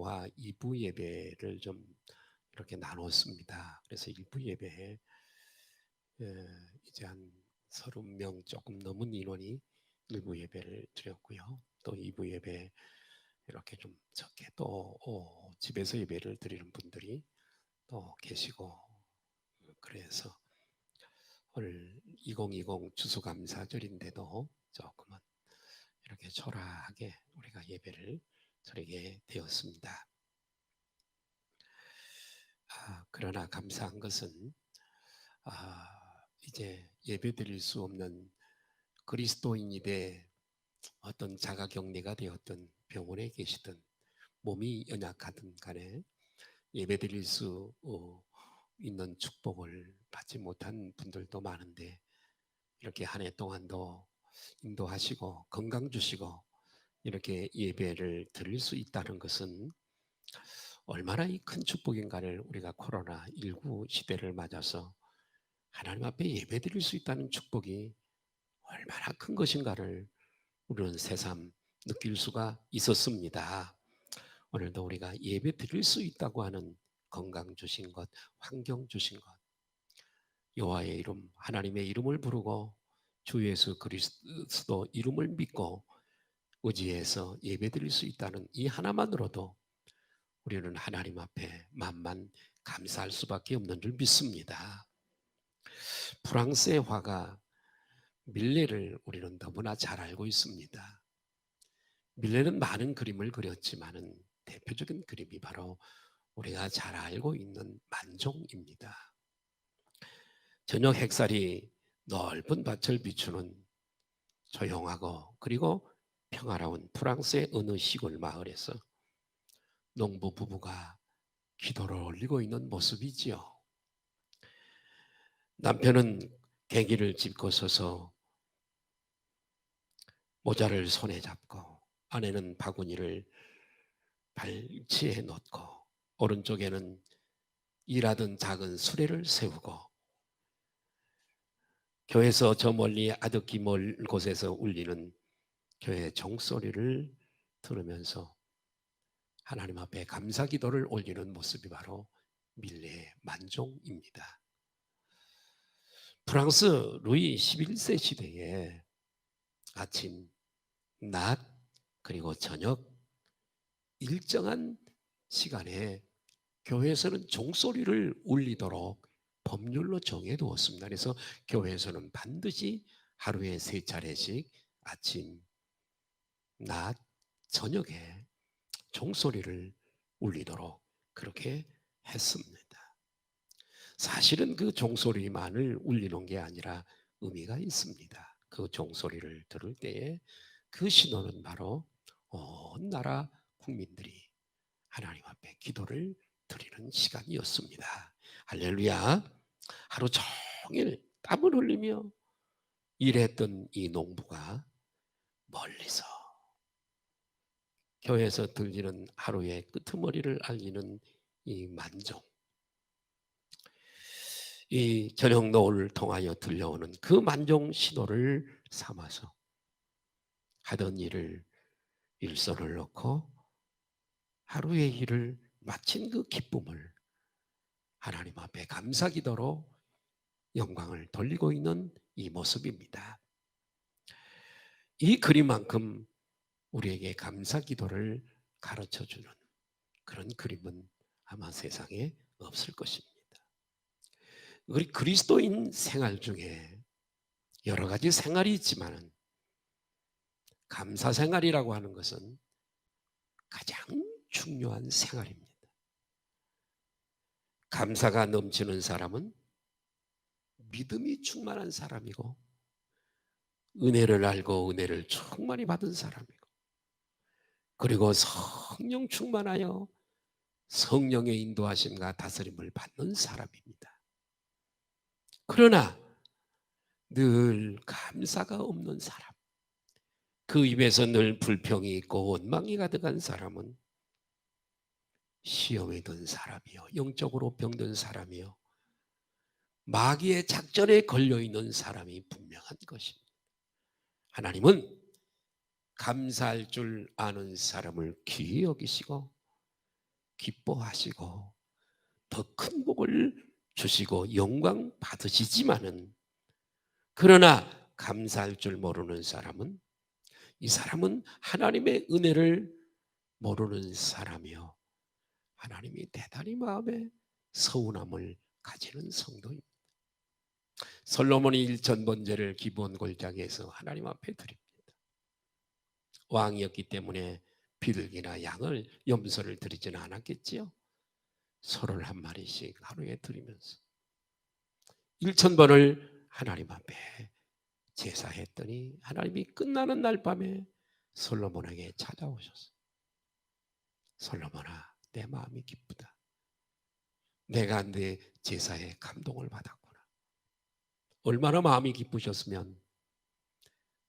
1부와 2부 예배를 좀 이렇게 나눴습니다. 그래서 1부 예배에 이제 한 30명 조금 넘은 인원이 1부 예배를 드렸고요. 또 2부 예배 이렇게 좀 적게 또 집에서 예배를 드리는 분들이 또 계시고, 그래서 오늘 2020 추수감사절인데도 조금은 이렇게 초라하게 우리가 예배를 드리게 되었습니다. 그러나 감사한 것은 이제 예배 드릴 수 없는 그리스도인이 돼 어떤 자가격리가 되었던 병원에 계시든 몸이 연약하든 간에 예배 드릴 수 있는 축복을 받지 못한 분들도 많은데, 이렇게 한 해 동안도 인도하시고 건강 주시고 이렇게 예배를 드릴 수 있다는 것은 얼마나 이 큰 축복인가를, 우리가 코로나19 시대를 맞아서 하나님 앞에 예배 드릴 수 있다는 축복이 얼마나 큰 것인가를 우리는 새삼 느낄 수가 있었습니다. 오늘도 우리가 예배 드릴 수 있다고 하는 건강 주신 것, 환경 주신 것, 여호와의 이름, 하나님의 이름을 부르고 주 예수 그리스도 이름을 믿고 의지해서 예배 드릴 수 있다는 이 하나만으로도 우리는 하나님 앞에 만만 감사할 수밖에 없는 줄 믿습니다. 프랑스의 화가 밀레를 우리는 너무나 잘 알고 있습니다. 밀레는 많은 그림을 그렸지만은 대표적인 그림이 바로 우리가 잘 알고 있는 만종입니다. 저녁 햇살이 넓은 밭을 비추는 조용하고 그리고 평화로운 프랑스의 어느 시골 마을에서 농부 부부가 기도를 올리고 있는 모습이지요. 남편은 계기를 짚고 서서 모자를 손에 잡고, 아내는 바구니를 발치에 놓고, 오른쪽에는 일하던 작은 수레를 세우고, 교회에서 저 멀리 아득히 멀 곳에서 울리는 교회 종소리를 들으면서 하나님 앞에 감사 기도를 올리는 모습이 바로 밀레의 만종입니다. 프랑스 루이 11세 시대에 아침, 낮, 그리고 저녁 일정한 시간에 교회에서는 종소리를 울리도록 법률로 정해두었습니다. 그래서 교회에서는 반드시 하루에 3차례씩 아침, 낮, 저녁에 종소리를 울리도록 그렇게 했습니다. 사실은 그 종소리만을 울리는 게 아니라 의미가 있습니다. 그 종소리를 들을 때에 그 신호는 바로 온 나라 국민들이 하나님 앞에 기도를 드리는 시간이었습니다. 할렐루야. 하루 종일 땀을 흘리며 일했던 이 농부가 멀리서 교회에서 들리는 하루의 끄트머리를 알리는 이 만종, 이 저녁 노을을 통하여 들려오는 그 만종 신호를 삼아서 하던 일을 일선을 놓고 하루의 일을 마친 그 기쁨을 하나님 앞에 감사 기도로 영광을 돌리고 있는 이 모습입니다. 이 그림만큼 우리에게 감사 기도를 가르쳐주는 그런 그림은 아마 세상에 없을 것입니다. 우리 그리스도인 생활 중에 여러 가지 생활이 있지만 감사 생활이라고 하는 것은 가장 중요한 생활입니다. 감사가 넘치는 사람은 믿음이 충만한 사람이고, 은혜를 알고 은혜를 충만히 받은 사람이고, 그리고 성령 충만하여 성령의 인도하심과 다스림을 받는 사람입니다. 그러나 늘 감사가 없는 사람, 그 입에서 늘 불평이 있고 원망이 가득한 사람은 시험에 든 사람이요, 영적으로 병든 사람이요, 마귀의 작전에 걸려있는 사람이 분명한 것입니다. 하나님은 감사할 줄 아는 사람을 귀히 여기시고 기뻐하시고 더 큰 복을 주시고 영광 받으시지만은, 그러나 감사할 줄 모르는 사람은, 이 사람은 하나님의 은혜를 모르는 사람이요, 하나님이 대단히 마음에 서운함을 가지는 성도입니다. 솔로몬이 일천번제를 기브온 골짜기에서 하나님 앞에 드립니다. 왕이었기 때문에 비둘기나 양을, 염소를 드리지는 않았겠지요. 소를 한 마리씩 하루에 드리면서 1000번을 하나님 앞에 제사했더니 하나님이 끝나는 날 밤에 솔로몬에게 찾아오셨어요. 솔로몬아, 내 마음이 기쁘다. 내가 내 제사에 감동을 받았구나. 얼마나 마음이 기쁘셨으면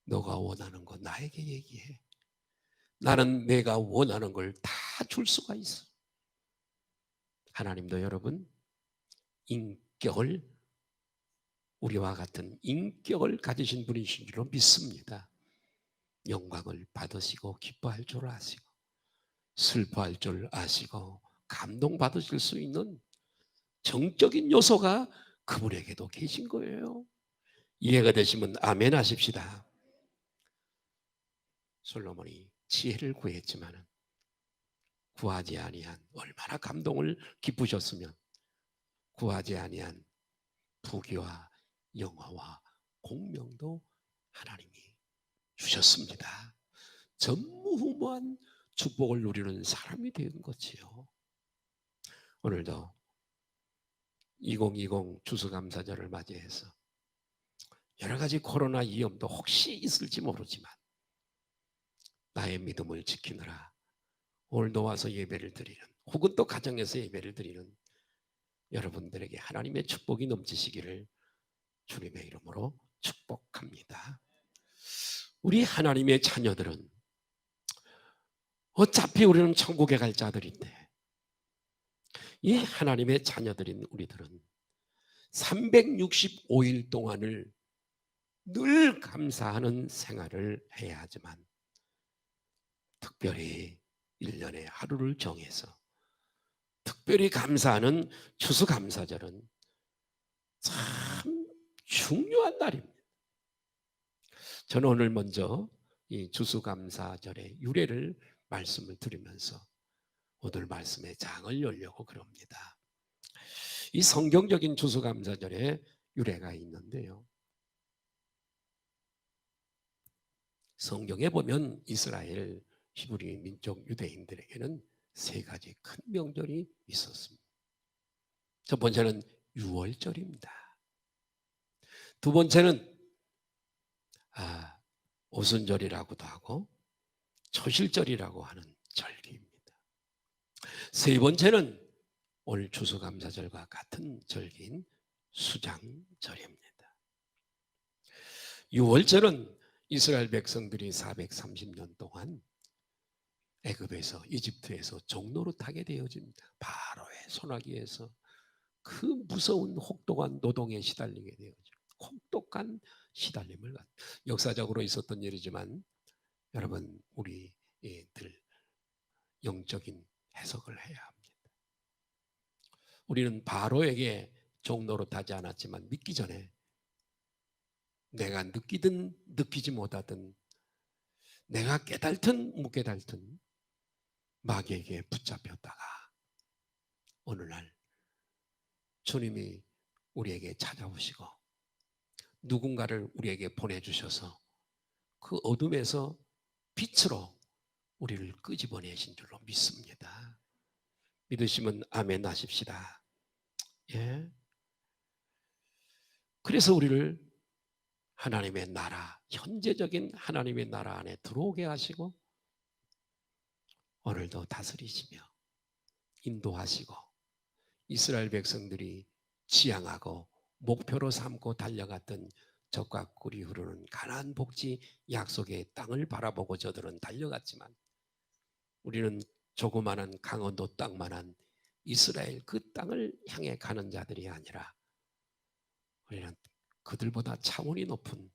너가 원하는 거 나에게 얘기해. 나는 내가 원하는 걸 다 줄 수가 있어. 하나님도 여러분, 인격을, 우리와 같은 인격을 가지신 분이신 줄로 믿습니다. 영광을 받으시고 기뻐할 줄 아시고 슬퍼할 줄 아시고 감동받으실 수 있는 정적인 요소가 그분에게도 계신 거예요. 이해가 되시면 아멘 하십시다. 솔로몬이 지혜를 구했지만 구하지 아니한, 얼마나 감동을 기쁘셨으면 구하지 아니한 부귀와 영화와 공명도 하나님이 주셨습니다. 전무후무한 축복을 누리는 사람이 된 거지요. 오늘도 2020 추수감사절을 맞이해서 여러 가지 코로나 위험도 혹시 있을지 모르지만 나의 믿음을 지키느라 오늘도 와서 예배를 드리는, 혹은 또 가정에서 예배를 드리는 여러분들에게 하나님의 축복이 넘치시기를 주님의 이름으로 축복합니다. 우리 하나님의 자녀들은, 어차피 우리는 천국에 갈 자들인데, 이 하나님의 자녀들인 우리들은 365일 동안을 늘 감사하는 생활을 해야 하지만, 특별히 1년에 하루를 정해서 특별히 감사하는 추수감사절은 참 중요한 날입니다. 저는 오늘 먼저 이 추수감사절의 유래를 말씀을 드리면서 오늘 말씀의 장을 열려고 그럽니다. 이 성경적인 추수감사절의 유래가 있는데요, 성경에 보면 이스라엘 히브리 민족 유대인들에게는 세 가지 큰 명절이 있었습니다. 첫 번째는 유월절입니다. 두 번째는 오순절이라고도 하고 초실절이라고 하는 절기입니다. 세 번째는 오늘 추수감사절과 같은 절기인 수장절입니다. 유월절은 이스라엘 백성들이 430년 동안 애굽에서, 이집트에서 종노릇하게 되어집니다. 바로의 손아귀에서 그 무서운 혹독한 노동에 시달리게 되어져. 혹독한 시달림을 역사적으로 있었던 일이지만 여러분, 우리들 영적인 해석을 해야 합니다. 우리는 바로에게 종노릇하지 않았지만 믿기 전에 내가 느끼든 느끼지 못하든, 내가 깨달든 못 깨달든 마귀에게 붙잡혔다가 어느 날 주님이 우리에게 찾아오시고 누군가를 우리에게 보내주셔서 그 어둠에서 빛으로 우리를 끄집어내신 줄로 믿습니다. 믿으시면 아멘 하십시다. 예. 그래서 우리를 하나님의 나라, 현재적인 하나님의 나라 안에 들어오게 하시고 오늘도 다스리시며 인도하시고, 이스라엘 백성들이 지향하고 목표로 삼고 달려갔던 젖과 꿀이 흐르는 가나안 복지 약속의 땅을 바라보고 저들은 달려갔지만, 우리는 조그마한 강원도 땅만한 이스라엘 그 땅을 향해 가는 자들이 아니라 우리는 그들보다 차원이 높은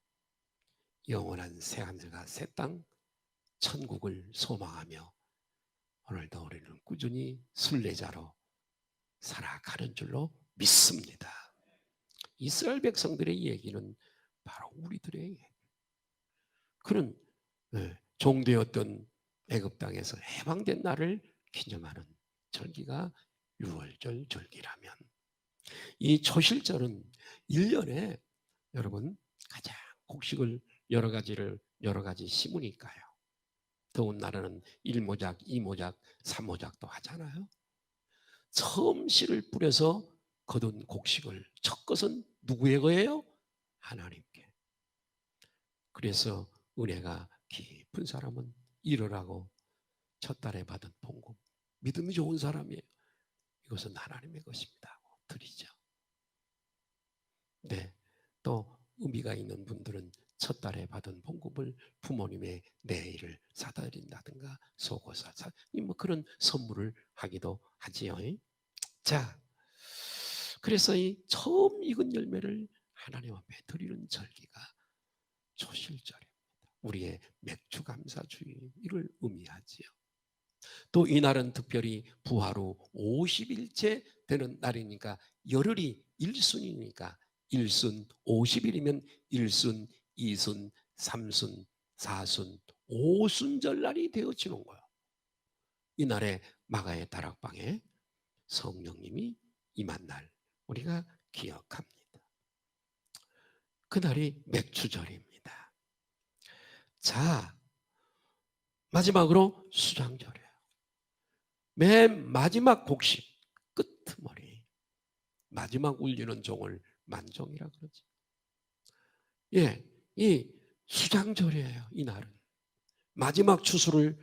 영원한 새하늘과 새 땅, 천국을 소망하며 오늘도 우리는 꾸준히 순례자로 살아가는 줄로 믿습니다. 이스라엘 백성들의 얘기는 바로 우리들의 얘기. 그는 종되었던 애굽 땅에서 해방된 날을 기념하는 절기가 유월절 절기라면, 이 초실절은 1년에 여러분 가장 곡식을 여러 가지 심으니까요. 더운 날에는 1모작, 2모작, 3모작도 하잖아요. 처음 씨를 뿌려서 거둔 곡식을 첫 것은 누구의 거예요? 하나님께. 그래서 은혜가 깊은 사람은 이러라고 첫 달에 받은 봉급, 믿음이 좋은 사람이에요. 이것은 하나님의 것입니다 하고 드리죠. 네, 또 의미가 있는 분들은 첫 달에 받은 봉급을 부모님의 내일을 사다 드린다든가 속옷 사다, 뭐 그런 선물을 하기도 하지요. 자, 그래서 이 처음 익은 열매를 하나님 앞에 드리는 절기가 초실절입니다. 우리의 맥주 감사주의를 의미하지요. 또 이날은 특별히 부활 후 50일째 되는 날이니까, 열흘이 1순이니까 1순 50일이면 1순, 2순, 3순, 4순, 5순절 날이 되어지는 거예요. 이날에 마가의 다락방에 성령님이 임한 날 우리가 기억합니다. 그날이 맥주절입니다. 자, 마지막으로 수장절이에요. 맨 마지막 곡식 끄트머리, 마지막 울리는 종을 만종이라 그러지. 예, 이 수장절이에요. 이날은 마지막 추수를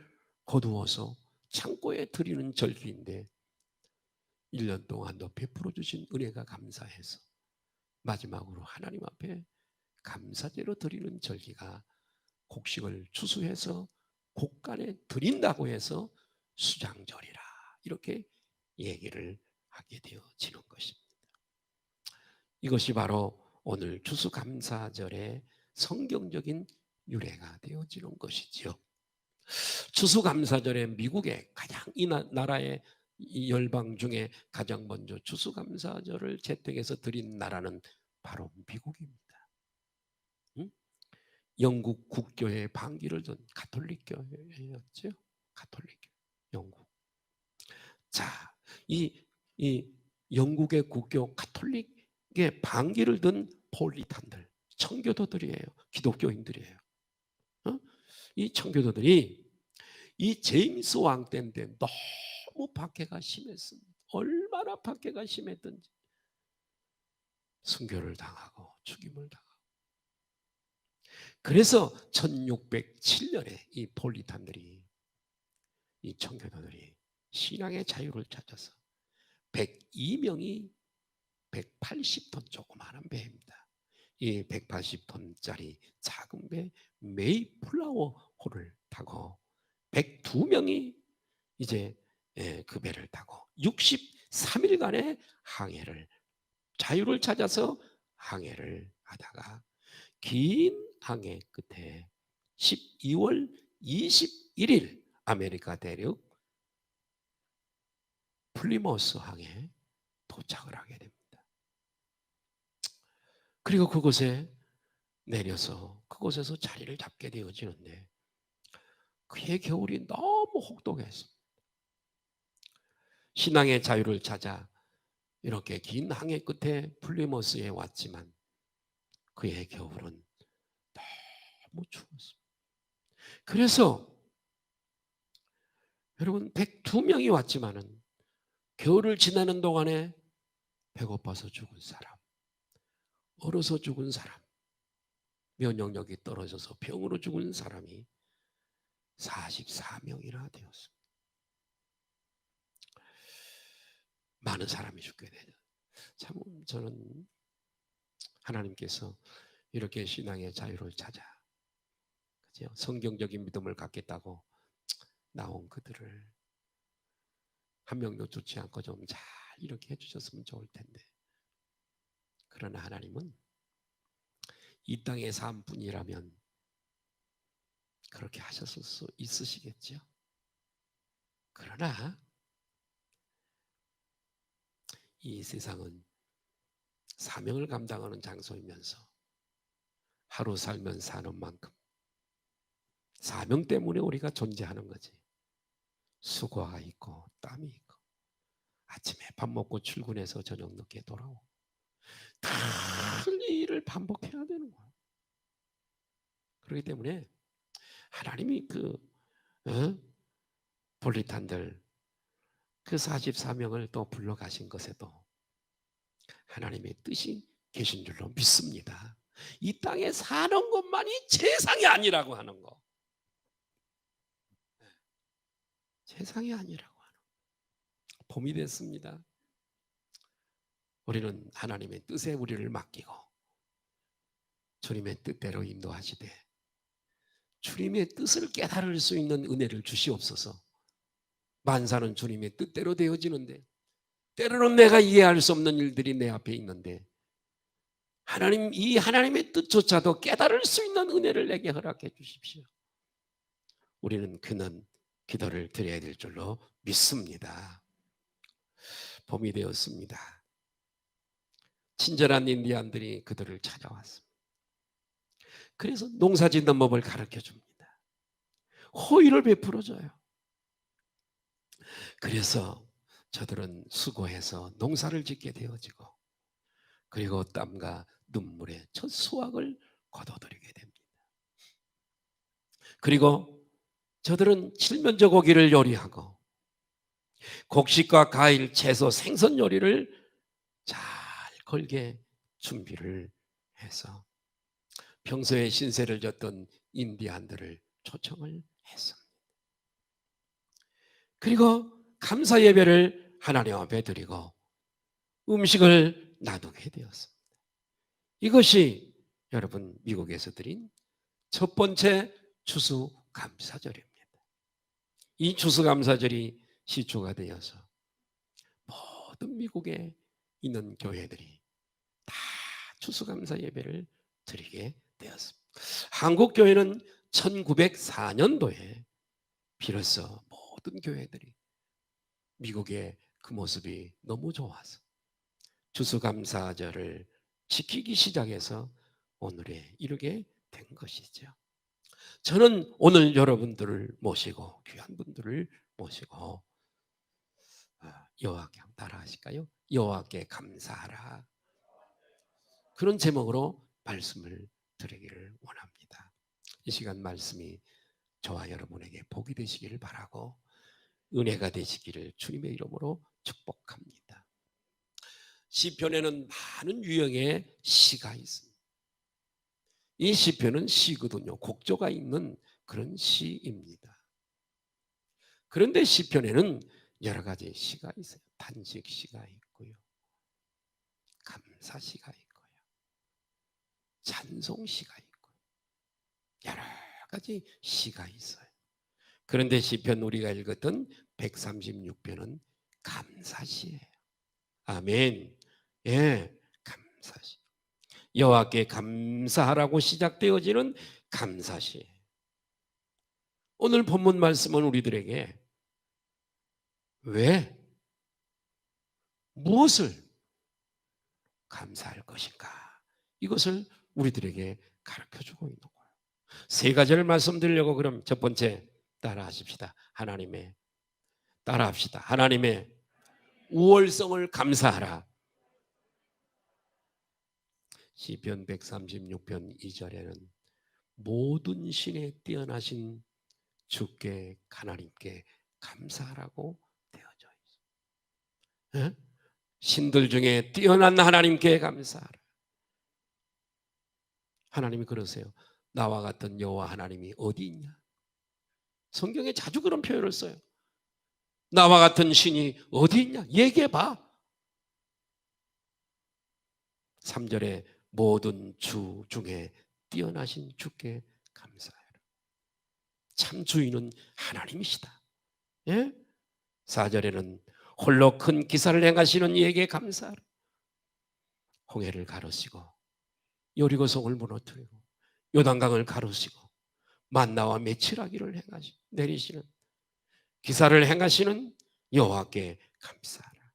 거두어서 창고에 드리는 절기인데, 1년 동안도 베풀어 주신 은혜가 감사해서 마지막으로 하나님 앞에 감사제로 드리는 절기가, 곡식을 추수해서 곡간에 드린다고 해서 수장절이라 이렇게 얘기를 하게 되어지는 것입니다. 이것이 바로 오늘 추수감사절의 성경적인 유래가 되어지는 것이지요. 추수감사절에 미국의 가장 이 나라의 이 열방 중에 가장 먼저 추수감사절을 제택해서 드린 나라는 바로 미국입니다. 응? 영국 국교의 반기를 든 가톨릭 교회였죠. 가톨릭 영국. 자, 이 영국의 국교 가톨릭의 반기를 든 폴리탄들, 청교도들이에요. 기독교인들이에요. 이 청교도들이 이 제임스 왕 때인데 너무 박해가 심했습니다. 얼마나 박해가 심했던지 순교를 당하고 죽임을 당하고. 그래서 1607년에 이 폴리탄들이, 이 청교도들이 신앙의 자유를 찾아서 102명이 180톤 조그마한 배입니다. 이 180톤짜리 작은 배 메이플라워호를 타고 102명이 이제 그 배를 타고 63일간의 항해를, 자유를 찾아서 항해를 하다가 긴 항해 끝에 12월 21일 아메리카 대륙 플리머스 항에 도착을 하게 됩니다. 그리고 그곳에 내려서 그곳에서 자리를 잡게 되어지는데, 그의 겨울이 너무 혹독했습니다. 신앙의 자유를 찾아 이렇게 긴 항해 끝에 플리머스에 왔지만 그의 겨울은 너무 추웠습니다. 그래서 여러분 102명이 왔지만은 겨울을 지나는 동안에 배고파서 죽은 사람, 얼어서 죽은 사람, 면역력이 떨어져서 병으로 죽은 사람이 44명이나 되었습니다. 많은 사람이 죽게 되죠. 참 저는 하나님께서 이렇게 신앙의 자유를 찾아, 그죠? 성경적인 믿음을 갖겠다고 나온 그들을 한 명도 좋지 않고 좀 잘 이렇게 해주셨으면 좋을 텐데, 그러나 하나님은 이 땅의 삶뿐이라면 그렇게 하셨을 수 있으시겠죠. 그러나 이 세상은 사명을 감당하는 장소이면서 하루 살면 사는 만큼 사명 때문에 우리가 존재하는 거지. 수고가 있고 땀이 있고 아침에 밥 먹고 출근해서 저녁 늦게 돌아오고 늘 일을 반복해야 되는 거야. 그렇기 때문에 하나님이 볼리탄들 그 44명을 또 불러가신 것에도 하나님의 뜻이 계신 줄로 믿습니다. 이 땅에 사는 것만이 세상이 아니라고 하는 거. 세상이 아니라고 하는 거. 봄이 됐습니다. 우리는 하나님의 뜻에 우리를 맡기고 주님의 뜻대로 인도하시되 주님의 뜻을 깨달을 수 있는 은혜를 주시옵소서. 만사는 주님의 뜻대로 되어지는데 때로는 내가 이해할 수 없는 일들이 내 앞에 있는데 이 하나님의 뜻조차도 깨달을 수 있는 은혜를 내게 허락해 주십시오. 우리는 그는 기도를 드려야 될 줄로 믿습니다. 봄이 되었습니다. 친절한 인디안들이 그들을 찾아왔습니다. 그래서 농사짓는 법을 가르쳐 줍니다. 호의를 베풀어줘요. 그래서 저들은 수고해서 농사를 짓게 되어지고 그리고 땀과 눈물의 첫 수확을 거둬들이게 됩니다. 그리고 저들은 칠면조 고기를 요리하고 곡식과 과일, 채소, 생선 요리를 잘 걸게 준비를 해서 평소에 신세를 졌던 인디안들을 초청을 했습니다. 그리고 감사 예배를 하나님 앞에 드리고 음식을 나누게 되었습니다. 이것이 여러분 미국에서 드린 첫 번째 추수감사절입니다. 이 추수감사절이 시초가 되어서 모든 미국에 있는 교회들이 다 추수감사 예배를 드리게 되었습니다. 한국 교회는 1904년도에 비로소 모든 교회들이 미국의 그 모습이 너무 좋아서 추수감사절을 지키기 시작해서 오늘에 이르게 된 것이죠. 저는 오늘 여러분들을 모시고 귀한 분들을 모시고 여호와께 따라 하실까요? 여호와께 감사하라. 그런 제목으로 말씀을 드리기를 원합니다. 이 시간 말씀이 저와 여러분에게 복이 되시기를 바라고 은혜가 되시기를 주님의 이름으로 축복합니다. 시편에는 많은 유형의 시가 있습니다. 이 시편은 시거든요. 곡조가 있는 그런 시입니다. 그런데 시편에는 여러 가지 시가 있어요. 단식 시가 있고요. 감사 시가 있고요. 찬송 시가 있고요. 여러 가지 시가 있어요. 그런데 시편 우리가 읽었던 136편은 감사시예요. 아멘. 예, 감사시. 여호와께 감사하라고 시작되어지는 감사시. 오늘 본문 말씀은 우리들에게 왜, 무엇을 감사할 것인가? 이것을 우리들에게 가르쳐주고 있는 거예요. 세 가지를 말씀드리려고 그럼 첫 번째 따라하십시다. 따라합시다. 하나님의 우월성을 감사하라. 시편 136편 2절에는 모든 신에 뛰어나신 주께 하나님께 감사하라고 되어져 있어요. 신들 중에 뛰어난 하나님께 감사하라. 하나님이 그러세요. 나와 같은 여호와 하나님이 어디 있냐? 성경에 자주 그런 표현을 써요. 나와 같은 신이 어디 있냐? 얘기해봐. 3절에 모든 주 중에 뛰어나신 주께 감사하라. 참 주인은 하나님이시다. 예? 4절에는 홀로 큰 기사를 행하시는 이에게 감사하라. 홍해를 가르시고 여리고성을 무너뜨리고 요단강을 가르시고 만나와 메추라기를 내리시는 기사를 행하시는 여호와께 감사하라.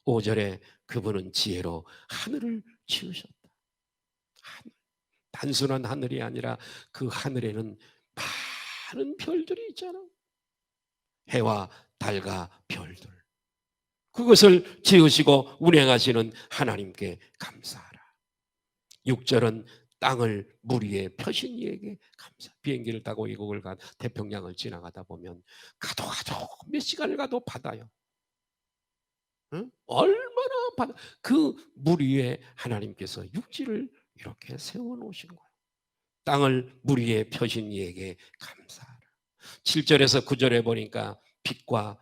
5절에 그분은 지혜로 하늘을 지으셨다. 하늘. 단순한 하늘이 아니라 그 하늘에는 많은 별들이 있잖아. 해와 달과 별들. 그것을 지으시고 운행하시는 하나님께 감사하라. 6절은 땅을 물 위에 펴신 이에게 감사. 비행기를 타고 이국을 간 태평양을 지나가다 보면 가도 몇 시간을 가도 바다요. 응? 얼마나 바다. 그 물 위에 하나님께서 육지를 이렇게 세워놓으신 거예요. 땅을 물 위에 펴신 이에게 감사하라. 7절에서 9절에 보니까 빛과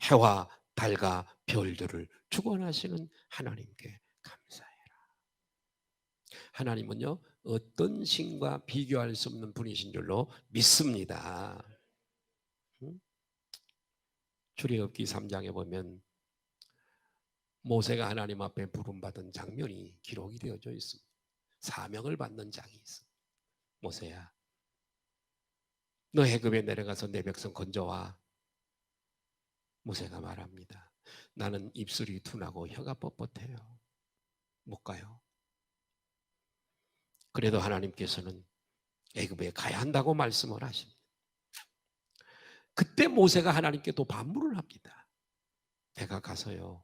해와 달과 별들을 주관하시는 하나님께 감사해라. 하나님은요, 어떤 신과 비교할 수 없는 분이신 줄로 믿습니다. 출애굽기 3장에 보면 모세가 하나님 앞에 부름받은 장면이 기록이 되어져 있습니다. 사명을 받는 장이 있습니다. 모세야, 너 애굽에 내려가서 내 백성 건져와. 모세가 말합니다. 나는 입술이 둔하고 혀가 뻣뻣해요. 못 가요. 그래도 하나님께서는 애굽에 가야 한다고 말씀을 하십니다. 그때 모세가 하나님께 또 반문을 합니다. 내가 가서요,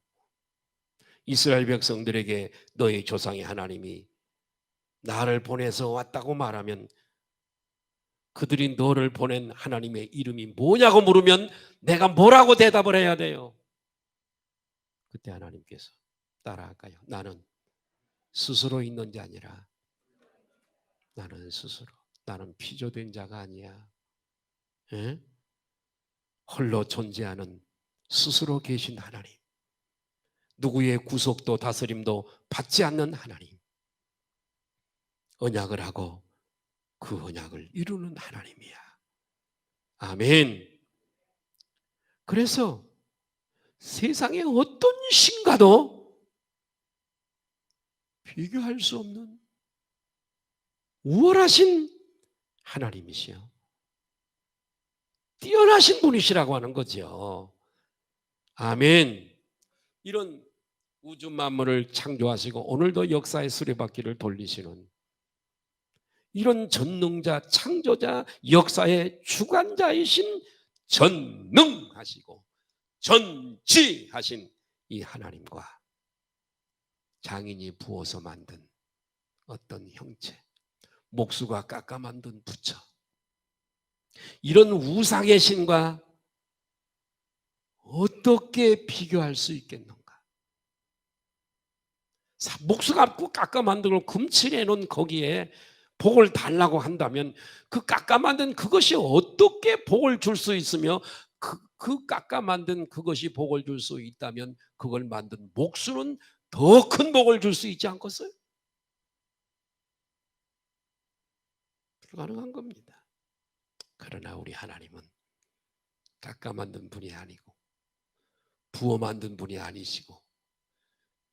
이스라엘 백성들에게 너희 조상의 하나님이 나를 보내서 왔다고 말하면 그들이 너를 보낸 하나님의 이름이 뭐냐고 물으면 내가 뭐라고 대답을 해야 돼요? 그때 하나님께서 따라할까요? 나는 스스로 있는 자 아니라 나는 스스로, 나는 피조된 자가 아니야. 에? 홀로 존재하는 스스로 계신 하나님, 누구의 구속도 다스림도 받지 않는 하나님, 언약을 하고 그 언약을 이루는 하나님이야. 아멘. 그래서 세상의 어떤 신과도 비교할 수 없는 우월하신 하나님이시여, 뛰어나신 분이시라고 하는 거죠. 아멘. 이런 우주 만물을 창조하시고 오늘도 역사의 수레바퀴를 돌리시는 이런 전능자, 창조자, 역사의 주관자이신 전능하시고 전지하신 이 하나님과 장인이 부어서 만든 어떤 형체, 목수가 깎아 만든 부처, 이런 우상의 신과 어떻게 비교할 수 있겠는가? 목수가 깎아 만든 걸 금칠해 놓은 거기에 복을 달라고 한다면 그 깎아 만든 그것이 어떻게 복을 줄 수 있으며 그 깎아 만든 그것이 복을 줄 수 있다면 그걸 만든 목수는 더 큰 복을 줄 수 있지 않겠어요? 불가능한 겁니다. 그러나 우리 하나님은 깎아 만든 분이 아니고 부어 만든 분이 아니시고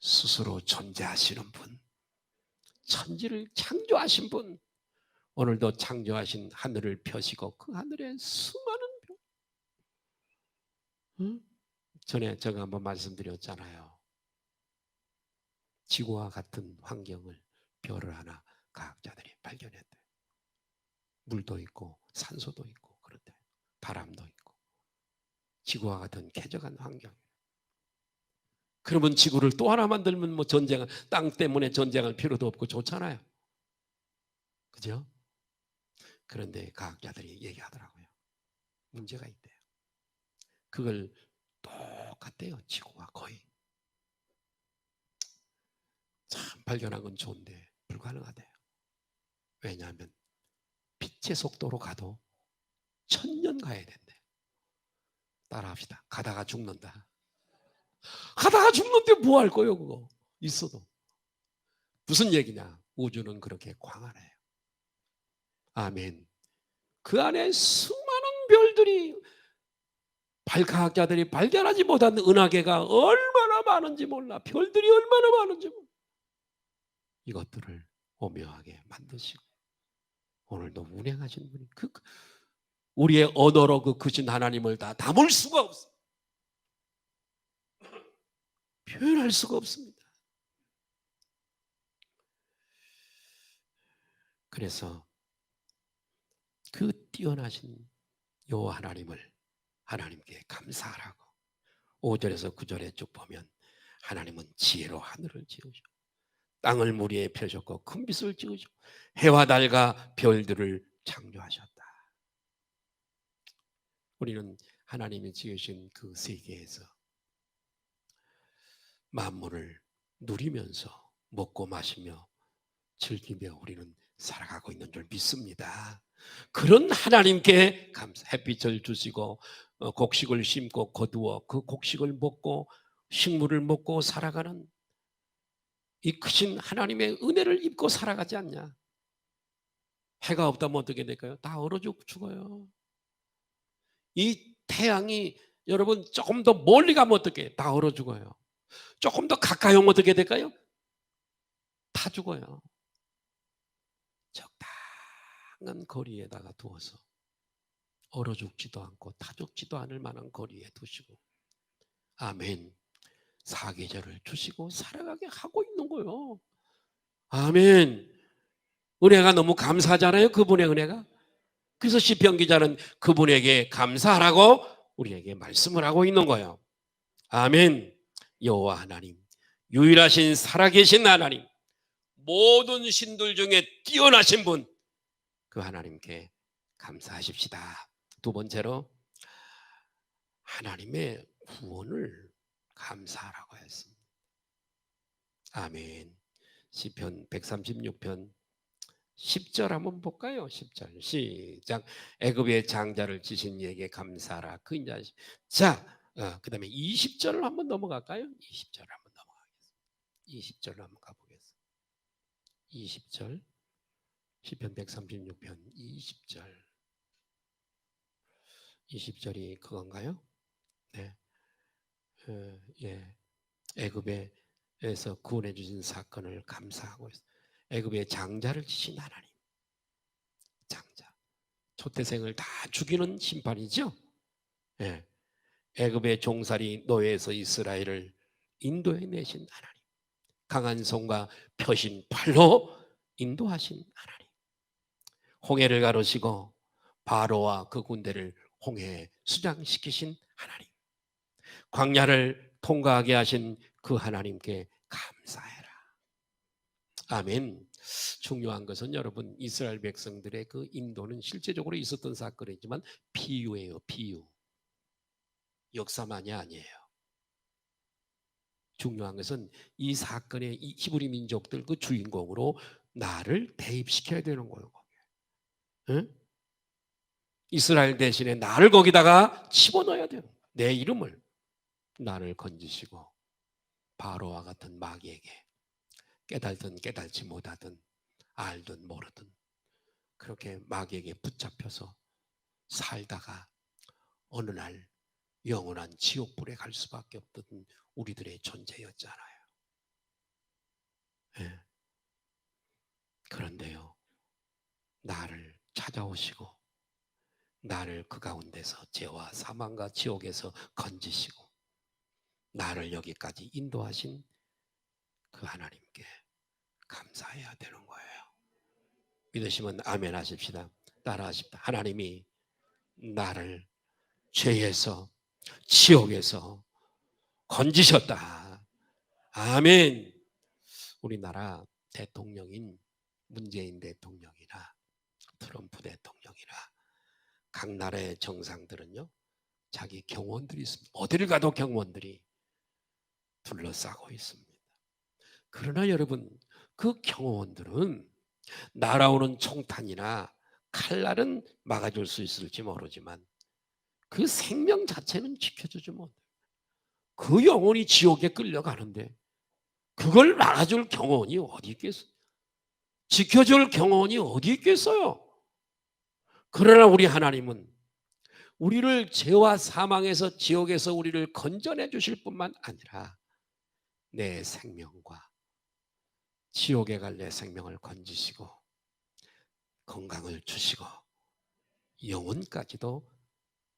스스로 존재하시는 분, 천지를 창조하신 분, 오늘도 창조하신 하늘을 펴시고 그 하늘에 수많은 별. 응? 전에 제가 한번 말씀드렸잖아요. 지구와 같은 환경을 별을 하나 과학자들이 발견했대요. 물도 있고 산소도 있고 그런데 바람도 있고 지구와 같은 쾌적한 환경. 그러면 지구를 또 하나 만들면 뭐 전쟁, 땅 때문에 전쟁할 필요도 없고 좋잖아요. 그죠? 그런데 과학자들이 얘기하더라고요. 문제가 있대요. 그걸 똑같대요. 지구와 거의. 참 발견한 건 좋은데 불가능하대요. 왜냐하면 빛의 속도로 가도 1000년 가야 된대. 따라합시다. 가다가 죽는다. 가다가 죽는데 뭐 할 거예요 그거? 있어도. 무슨 얘기냐? 우주는 그렇게 광활해요. 아멘. 그 안에 수많은 별들이 과학자들이 발견하지 못한 은하계가 얼마나 많은지 몰라. 별들이 얼마나 많은지 몰라. 이것들을 오묘하게 만드시고 오늘도 운행하신 분이 우리의 언어로 그 크신 하나님을 다 담을 수가 없어요. 표현할 수가 없습니다. 그래서 그 뛰어나신 요 하나님을 하나님께 감사하라고 5절에서 9절에 쭉 보면 하나님은 지혜로 하늘을 지으셔 땅을 물 위에 펴셨고 큰 빛을 지으셔 해와 달과 별들을 창조하셨다. 우리는 하나님이 지으신 그 세계에서 만물을 누리면서 먹고 마시며 즐기며 우리는 살아가고 있는 줄 믿습니다. 그런 하나님께 감사. 햇빛을 주시고 곡식을 심고 거두어 그 곡식을 먹고 식물을 먹고 살아가는 이 크신 하나님의 은혜를 입고 살아가지 않냐. 해가 없다면 어떻게 될까요? 다 얼어 죽어요. 이 태양이 여러분 조금 더 멀리 가면 어떻게 다 얼어 죽어요. 조금 더 가까이 오면 어떻게 될까요? 다 죽어요. 적당한 거리에다가 두어서 얼어 죽지도 않고 타 죽지도 않을 만한 거리에 두시고 아멘. 사계절을 주시고 살아가게 하고 있는 거예요. 아멘. 은혜가 너무 감사하잖아요. 그분의 은혜가. 그래서 시편 기자는 그분에게 감사하라고 우리에게 말씀을 하고 있는 거예요. 아멘. 여호와 하나님, 유일하신 살아계신 하나님, 모든 신들 중에 뛰어나신 분, 그 하나님께 감사하십시다. 두 번째로 하나님의 구원을 감사하라고 했습니다. 아멘. 시편 136편 10절 한번 볼까요? 10절 시작. 애굽의 장자를 지신 이에게 감사하라. 그 인자. 자, 그 다음에 20절을 한번 넘어갈까요? 20절 한번 넘어가겠습니다. 20절로 한번 가보겠습니다. 20절 시편 136편 20절 20절이 그건가요? 네. 예. 애굽에서 구원해 주신 사건을 감사하고 있어요. 애굽의 장자를 지신 하나님. 장자. 초태생을 다 죽이는 심판이죠. 예. 애굽의 종살이 노예에서 이스라엘을 인도해 내신 하나님. 강한 손과 펴신 팔로 인도하신 하나님. 홍해를 가르시고 바로와 그 군대를 홍해에 수장시키신 하나님. 광야를 통과하게 하신 그 하나님께 감사해라. 아멘. 중요한 것은 여러분 이스라엘 백성들의 그 인도는 실제적으로 있었던 사건이지만 비유예요. 비유. 역사만이 아니에요. 중요한 것은 이 사건의 이 히브리 민족들 그 주인공으로 나를 대입시켜야 되는 거예요. 응? 이스라엘 대신에 나를 거기다가 집어넣어야 돼요. 내 이름을. 나를 건지시고 바로와 같은 마귀에게 깨달든 깨달지 못하든 알든 모르든 그렇게 마귀에게 붙잡혀서 살다가 어느 날 영원한 지옥불에 갈 수밖에 없던 우리들의 존재였잖아요. 네. 그런데요, 나를 찾아오시고 나를 그 가운데서 죄와 사망과 지옥에서 건지시고 나를 여기까지 인도하신 그 하나님께 감사해야 되는 거예요. 믿으시면 아멘 하십시다. 따라 하십시다. 하나님이 나를 죄에서 지옥에서 건지셨다. 아멘. 우리나라 대통령인 문재인 대통령이나 트럼프 대통령이나 각 나라의 정상들은요, 자기 경호원들이 있습니다. 어디를 가도 경호원들이 둘러싸고 있습니다. 그러나 여러분, 그 경호원들은 날아오는 총탄이나 칼날은 막아줄 수 있을지 모르지만 그 생명 자체는 지켜주지 못해요. 그 영혼이 지옥에 끌려가는데 그걸 막아줄 경호원이 어디 있겠어요? 지켜줄 경호원이 어디 있겠어요? 그러나 우리 하나님은 우리를 죄와 사망에서 지옥에서 우리를 건져내 주실 뿐만 아니라 내 생명과 지옥에 갈 내 생명을 건지시고 건강을 주시고 영혼까지도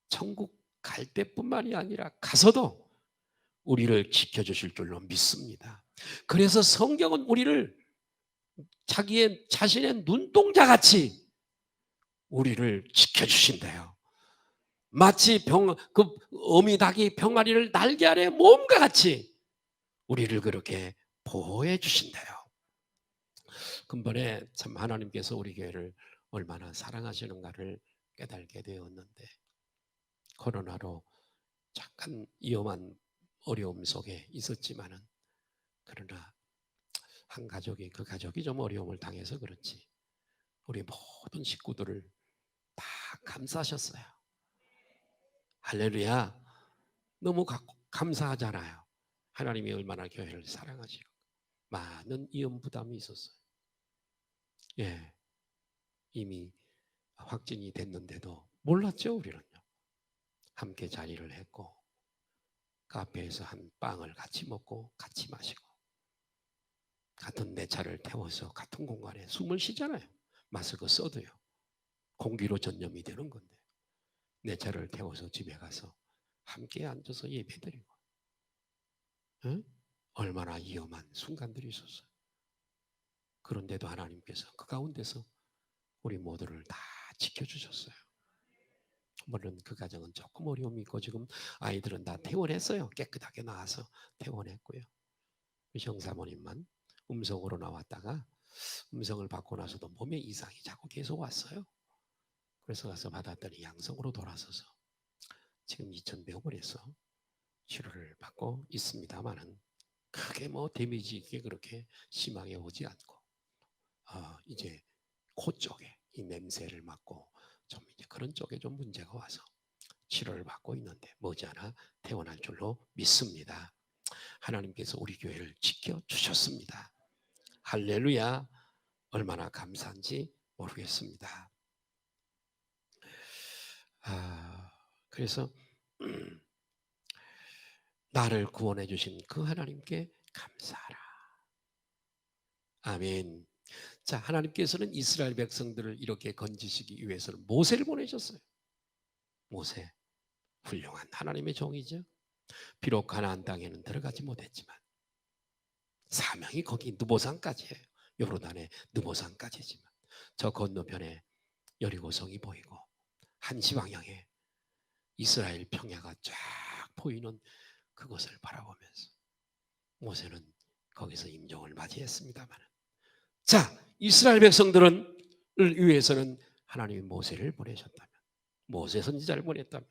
천국 갈 때뿐만이 아니라 가서도 우리를 지켜주실 줄로 믿습니다. 그래서 성경은 우리를 자신의 눈동자같이 우리를 지켜주신대요. 마치 어미닭이 병아리를 날개 아래 모음과 같이 우리를 그렇게 보호해 주신대요. 근본에 참 하나님께서 우리 교회를 얼마나 사랑하시는가를 깨달게 되었는데, 코로나로 잠깐 위험한 어려움 속에 있었지만은, 그러나 한 가족이, 그 가족이 좀 어려움을 당해서 그렇지 우리 모든 식구들을 다 감싸셨어요. 할렐루야. 너무 감사하잖아요. 하나님이 얼마나 교회를 사랑하시고. 많은 위험 부담이 있었어요. 예, 이미 확진이 됐는데도 몰랐죠. 우리는요. 함께 자리를 했고 카페에서 한 빵을 같이 먹고 같이 마시고 같은 내 차를 태워서 같은 공간에 숨을 쉬잖아요. 마스크 써도요. 공기로 전염이 되는 건데 내 차를 태워서 집에 가서 함께 앉아서 예배드리고, 응? 얼마나 위험한 순간들이 있었어요. 그런데도 하나님께서 그 가운데서 우리 모두를 다 지켜주셨어요. 물론 그 가정은 조금 어려움이 있고 지금 아이들은 다 퇴원했어요. 깨끗하게 나와서 퇴원했고요. 형사모님만 음성으로 나왔다가 음성을 받고 나서도 몸에 이상이 자꾸 계속 왔어요. 그래서 가서 받았더니 양성으로 돌아서서 지금 이천병원에서 치료를 받고 있습니다만은 크게 뭐 데미지 있게 그렇게 심하게 오지 않고 이제 코 쪽에 이 냄새를 맡고 좀 이제 그런 쪽에 좀 문제가 와서 치료를 받고 있는데 머지않아 퇴원할 줄로 믿습니다. 하나님께서 우리 교회를 지켜주셨습니다. 할렐루야. 얼마나 감사한지 모르겠습니다. 그래서 나를 구원해 주신 그 하나님께 감사하라. 아멘. 자, 하나님께서는 이스라엘 백성들을 이렇게 건지시기 위해서는 모세를 보내셨어요. 모세, 훌륭한 하나님의 종이죠. 비록 가나안 땅에는 들어가지 못했지만 사명이 거기 느보산까지예요. 요르단의 느보산까지지만 저 건너편에 여리고성이 보이고 한시 방향에 이스라엘 평야가 쫙 보이는 그것을 바라보면서 모세는 거기서 임종을 맞이했습니다만, 자, 이스라엘 백성들을 위해서는 하나님이 모세를 보내셨다면, 모세 선지자를 보냈다면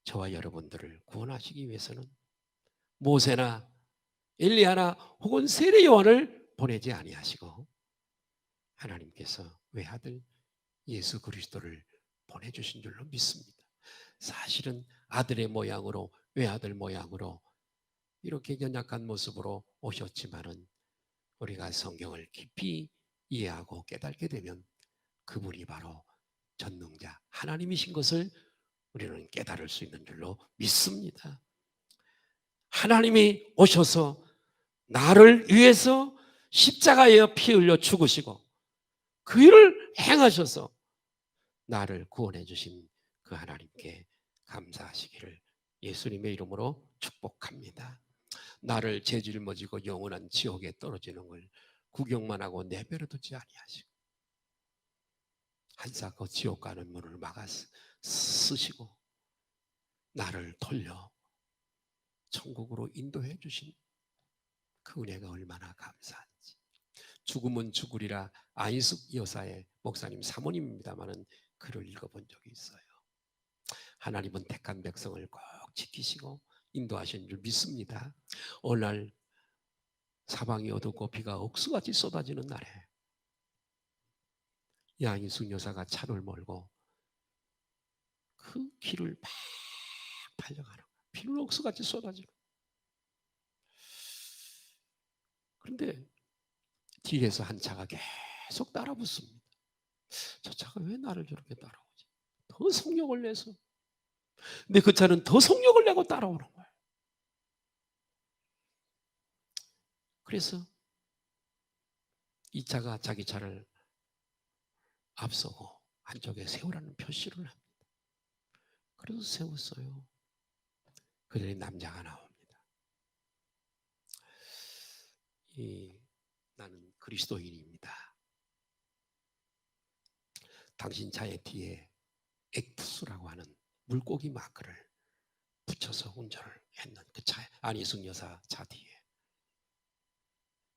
저와 여러분들을 구원하시기 위해서는 모세나 엘리야나 혹은 세례 요한을 보내지 아니하시고 하나님께서 외아들 예수 그리스도를 보내주신 줄로 믿습니다. 사실은 아들의 모양으로, 외아들 모양으로 이렇게 연약한 모습으로 오셨지만은 우리가 성경을 깊이 이해하고 깨닫게 되면 그분이 바로 전능자 하나님이신 것을 우리는 깨달을 수 있는 줄로 믿습니다. 하나님이 오셔서 나를 위해서 십자가에 피 흘려 죽으시고 그 일을 행하셔서 나를 구원해 주신 그 하나님께 감사하시기를 예수님의 이름으로 축복합니다. 나를 죄질머지고 영원한 지옥에 떨어지는 걸 구경만 하고 내버려 두지 아니하시고 한사코 지옥 가는 문을 막아 쓰시고 나를 돌려 천국으로 인도해 주신 그 은혜가 얼마나 감사한지. 죽으면 죽으리라 안희숙 여사의 목사님 사모님입니다마는 글을 읽어본 적이 있어요. 하나님은 택한 백성을 꼭 지키시고 인도하신 줄 믿습니다. 어느 날 사방이 어둡고 비가 억수같이 쏟아지는 날에 양희숙 여사가 차를 몰고 그 길을 막 달려가는 거야. 비를 억수같이 쏟아지는 거야. 그런데 뒤에서 한 차가 계속 따라붙습니다. 저 차가 왜 나를 저렇게 따라오지? 더 속력을 내서. 근데 그 차는 더 속력을 내고 따라오는 거예요. 그래서 이 차가 자기 차를 앞서고 한쪽에 세우라는 표시를 합니다. 그래서 세웠어요. 그 전에 남자가 나옵니다. 나는 그리스도인입니다. 당신 차의 뒤에 엑투스라고 하는 물고기 마크를 붙여서 운전을 했는 그 차, 안희숙 여사 차 뒤에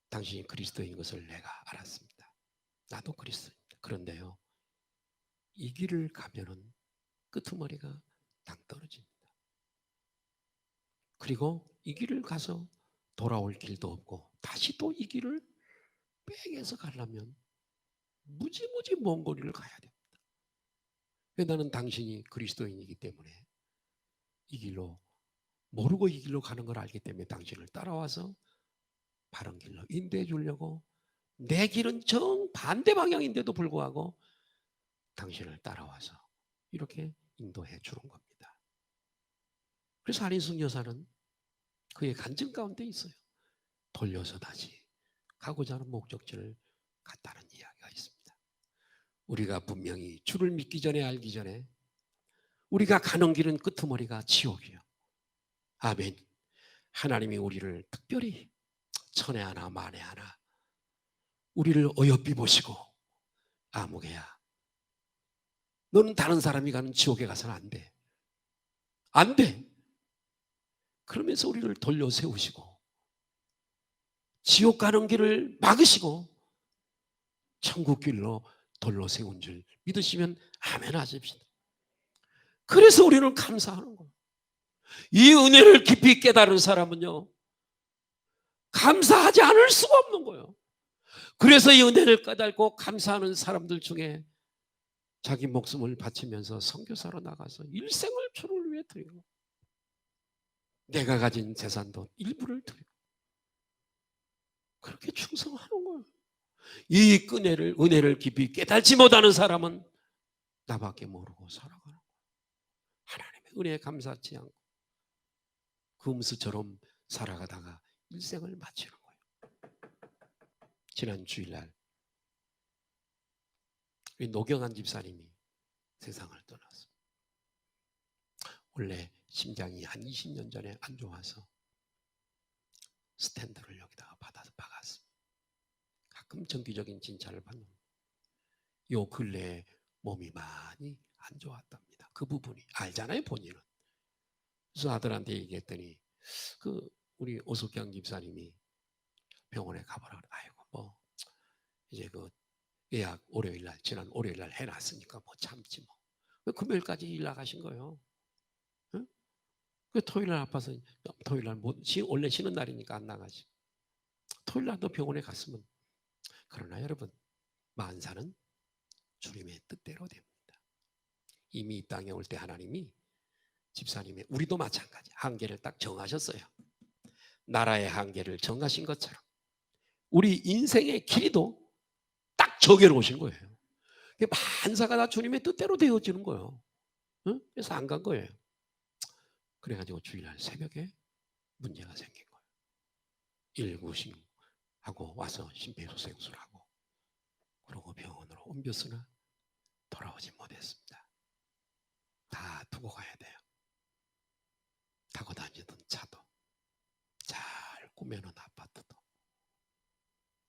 당신이 그리스도인 것을 내가 알았습니다. 나도 그리스도입니다. 그런데요, 이 길을 가면은 끄트머리가 당 떨어집니다. 그리고 이 길을 가서 돌아올 길도 없고 다시 또 이 길을 백에서 가려면 무지무지 먼 거리를 가야 됩니다. 나는 당신이 그리스도인이기 때문에 이 길로 모르고 이 길로 가는 걸 알기 때문에 당신을 따라와서 바른 길로 인도해 주려고 내 길은 정반대 방향인데도 불구하고 당신을 따라와서 이렇게 인도해 주는 겁니다. 그래서 안희숙 여사는 그의 간증 가운데 있어요. 돌려서 다시 가고자 하는 목적지를 갔다는 이야기가 있습니다. 우리가 분명히 주를 믿기 전에 알기 전에 우리가 가는 길은 끄트머리가 지옥이요. 아멘. 하나님이 우리를 특별히 천에 하나 만에 하나 우리를 어여삐 보시고 아무개야, 너는 다른 사람이 가는 지옥에 가서는 안 돼. 안 돼. 그러면서 우리를 돌려 세우시고 지옥 가는 길을 막으시고 천국 길로 돌로 세운 줄 믿으시면 아멘 하십시오. 그래서 우리는 감사하는 거예요. 이 은혜를 깊이 깨달은 사람은요, 감사하지 않을 수가 없는 거예요. 그래서 이 은혜를 깨달고 감사하는 사람들 중에 자기 목숨을 바치면서 선교사로 나가서 일생을 주를 위해 드리고 내가 가진 재산도 일부를 드리고 그렇게 충성하는 거예요. 이 은혜를 깊이 깨달지 못하는 사람은 나밖에 모르고 살아가는 거예요. 하나님의 은혜에 감사하지 않고 금수처럼 살아가다가 일생을 마치는 거예요. 지난 주일날 노경한 집사님이 세상을 떠났어요. 원래 심장이 한 20년 전에 안 좋아서 스탠드를 여기다가 받아서 박았어요. 가끔 정기적인 진찰을 받는 요 근래에 몸이 많이 안 좋았답니다. 그 부분이 알잖아요, 본인은. 그래서 아들한테 얘기했더니 우리 오숙경 집사님이 병원에 가보라 그래. 아이고 뭐 이제 예약 월요일날 지난 월요일날 해놨으니까 뭐 참지 뭐. 금요일까지 일 나가신 거예요. 응? 토요일날 아파서 토요일날 원래 쉬는 날이니까 안 나가지. 토요일날도 병원에 갔으면. 그러나 여러분, 만사는 주님의 뜻대로 됩니다. 이미 이 땅에 올 때 하나님이 집사님의, 우리도 마찬가지 한계를 딱 정하셨어요. 나라의 한계를 정하신 것처럼 우리 인생의 길이도 딱 정해놓으신 거예요. 만사가 다 주님의 뜻대로 되어지는 거예요. 응? 그래서 안 간 거예요. 그래가지고 주일날 새벽에 문제가 생긴 거예요. 119하고 와서 심폐소생술을 하고 그러고 병원으로 옮겼으나 돌아오지 못했습니다. 다 두고 가야 돼요. 타고 다니던 차도, 잘 꾸며놓은 아파트도,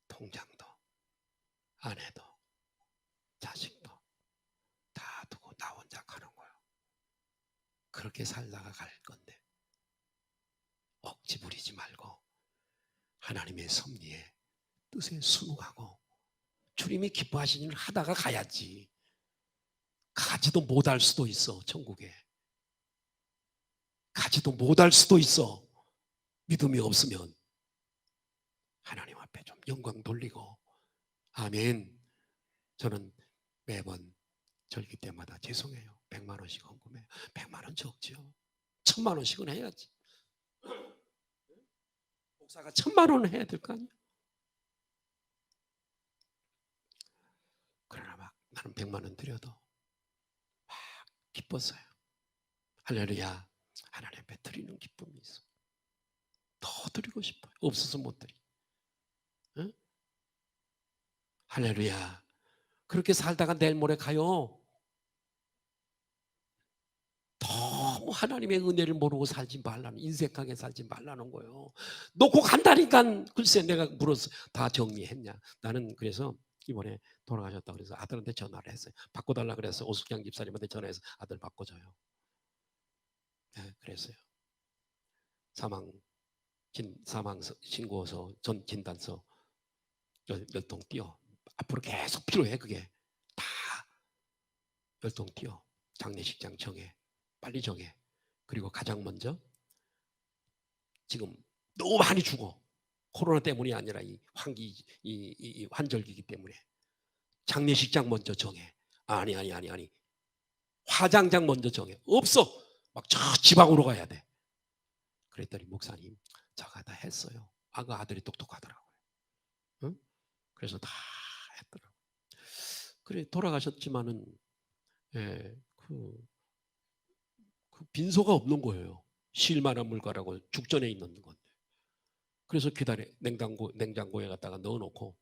통장도, 아내도, 자식도 다 두고 나 혼자 가는 거예요. 그렇게 살다가 갈 건데 억지 부리지 말고 하나님의 섭리에 뜻에 순응하고 주님이 기뻐하시는 일을 하다가 가야지. 가지도 못할 수도 있어. 천국에 가지도 못할 수도 있어. 믿음이 없으면 하나님 앞에 좀 영광 돌리고. 아멘. 저는 매번 절기 때마다 죄송해요. 100만 원씩 헌금해요. 100만 원 적지요. 1000만 원씩은 해야지. 목사가 1000만 원은 해야 될 거 아니야. 그러나 막 나는 100만 원 드려도 막 기뻤어요. 할렐루야. 하나님 앞에 드리는 기쁨이 있어. 더 드리고 싶어요. 없어서 못 드리. 응? 할렐루야. 그렇게 살다가 내일 모레 가요. 너무 하나님의 은혜를 모르고 살지 말라는, 인색하게 살지 말라는 거예요. 놓고 간다니까. 글쎄 내가 물어서 다 정리했냐. 나는 그래서 이번에 돌아가셨다 그래서 아들한테 전화를 했어요. 바꿔달라 그래서 오숙양 집사님한테 전화해서 아들 바꿔줘요. 네, 그랬어요. 사망 신고서, 전 진단서 10통 띄어. 앞으로 계속 필요해. 그게 다 10통 띄어. 장례식장 정해. 빨리 정해. 그리고 가장 먼저 지금 너무 많이 죽어. 코로나 때문이 아니라 이 환절기이기 때문에 장례식장 먼저 정해. 아니. 화장장 먼저 정해. 없어. 막 저 지방으로 가야 돼. 그랬더니 목사님 저가 다 했어요. 그 아들이 똑똑하더라고요. 응? 그래서 다 했더라고요. 그래 돌아가셨지만은 그 빈소가 없는 거예요. 쉴만한 물가라고 죽전에 있는 건데. 그래서 냉장고에 갖다가 넣어놓고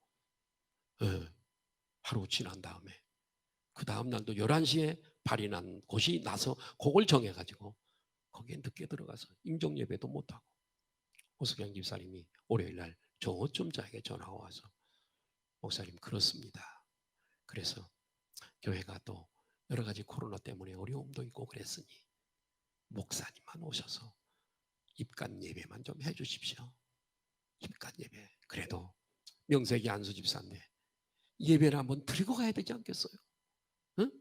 하루 지난 다음에 그 다음 날도 11시에 발이 난 곳이 나서 그걸 정해가지고 거기에 늦게 들어가서 임종예배도 못하고 오숙양 집사님이 월요일날 저어쩜 저에게 전화가 와서 목사님 그렇습니다. 그래서 교회가 또 여러 가지 코로나 때문에 어려움도 있고 그랬으니 목사님만 오셔서 입간 예배만 좀 해주십시오. 입간 예배. 그래도 명색이 안수 집사인데 예배를 한번 드리고 가야 되지 않겠어요? 응?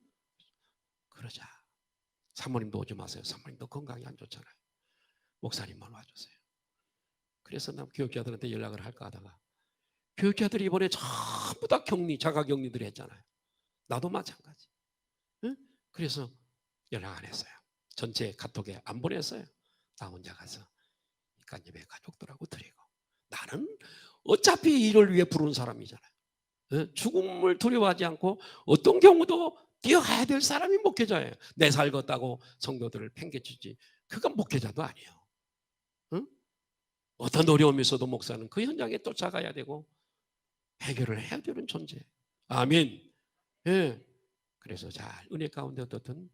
그러자 사모님도 오지 마세요. 사모님도 건강이 안 좋잖아요. 목사님만 와주세요. 그래서 난 교육자들한테 연락을 할까 하다가 교육자들이 이번에 전부 다 자가격리들이 했잖아요. 나도 마찬가지. 응? 그래서 연락 안 했어요. 전체 카톡에 안 보냈어요. 나 혼자 가서 입간 예배 가족들하고 드리고. 나는 어차피 이를 위해 부른 사람이잖아요. 죽음을 두려워하지 않고 어떤 경우도 뛰어가야 될 사람이 목회자예요. 내 살겠다고 성도들을 팽개치지. 그건 목회자도 아니에요. 응? 어떤 어려움이 있어도 목사는 그 현장에 쫓아가야 되고 해결을 해야 되는 존재. 아멘. 예. 그래서 잘 은혜 가운데 어떻든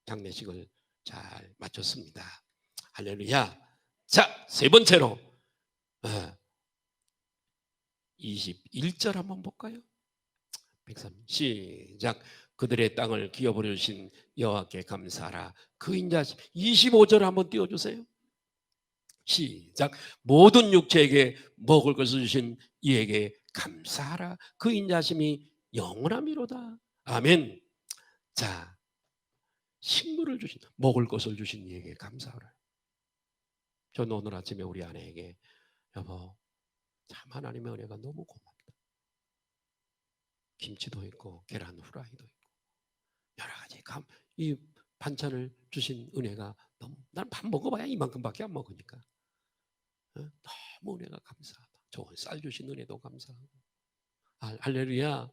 장례식을 잘 마쳤습니다. 할렐루야. 자, 세 번째로 21절 한번 볼까요? 103 시작. 그들의 땅을 기업으로 주신 여호와께 감사하라. 그 인자심. 25절 한번 띄워주세요. 시작. 모든 육체에게 먹을 것을 주신 이에게 감사하라. 그 인자심이 영원함이로다. 아멘. 자, 식물을 주신, 먹을 것을 주신 이에게 감사하라. 저는 오늘 아침에 우리 아내에게 여보 참 하나님의 은혜가 너무 고맙다. 김치도 있고 계란 후라이도 있고 여러 가지 이 반찬을 주신 은혜가 너무, 난 밥 먹어봐야 이만큼밖에 안 먹으니까 너무 은혜가 감사하다. 좋은 쌀 주신 은혜도 감사하고. 할렐루야.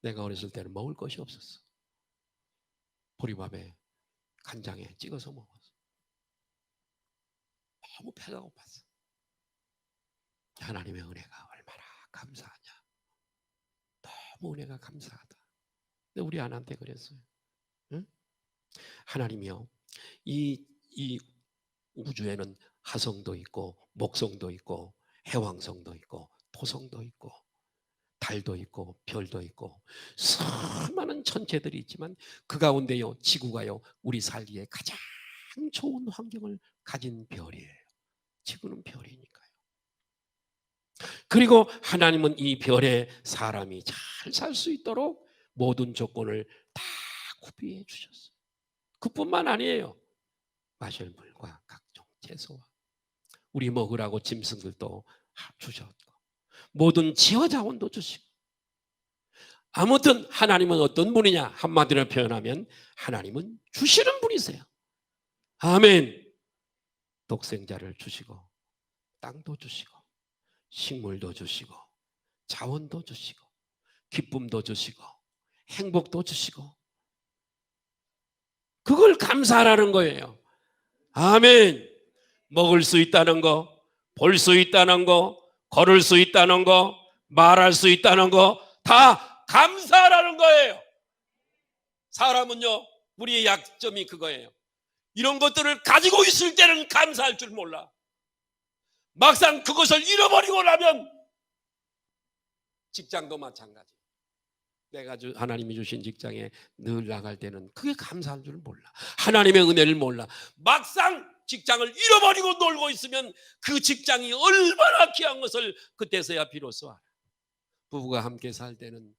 내가 어렸을 때는 먹을 것이 없었어. 보리밥에 간장에 찍어서 먹었어. 너무 배가 고팠어. 하나님의 은혜가 얼마나 감사하냐. 너무 은혜가 감사하다. 근데 우리 아내한테 그랬어요. 응? 하나님이요, 이 우주에는 하성도 있고 목성도 있고 해왕성도 있고 토성도 있고 달도 있고 별도 있고 수많은 천체들이 있지만 그 가운데요 지구가요 우리 살기에 가장 좋은 환경을 가진 별이에요. 지구는 별이니까요. 그리고 하나님은 이 별에 사람이 잘 살 수 있도록 모든 조건을 다 구비해 주셨어요. 그뿐만 아니에요. 마실 물과 각종 채소와 우리 먹으라고 짐승들도 주셨고 모든 지어 자원도 주시고. 아무튼 하나님은 어떤 분이냐 한마디로 표현하면 하나님은 주시는 분이세요. 아멘. 독생자를 주시고 땅도 주시고 식물도 주시고 자원도 주시고 기쁨도 주시고 행복도 주시고 그걸 감사하라는 거예요. 아멘. 먹을 수 있다는 거, 볼 수 있다는 거, 걸을 수 있다는 거, 말할 수 있다는 거 다 감사하라는 거예요. 사람은요 우리의 약점이 그거예요. 이런 것들을 가지고 있을 때는 감사할 줄 몰라. 막상 그것을 잃어버리고 나면 직장도 마찬가지. 내가 하나님이 주신 직장에 늘 나갈 때는 그게 감사할 줄 몰라. 하나님의 은혜를 몰라. 막상 직장을 잃어버리고 놀고 있으면 그 직장이 얼마나 귀한 것을 그때서야 비로소 알아. 부부가 함께 살 때는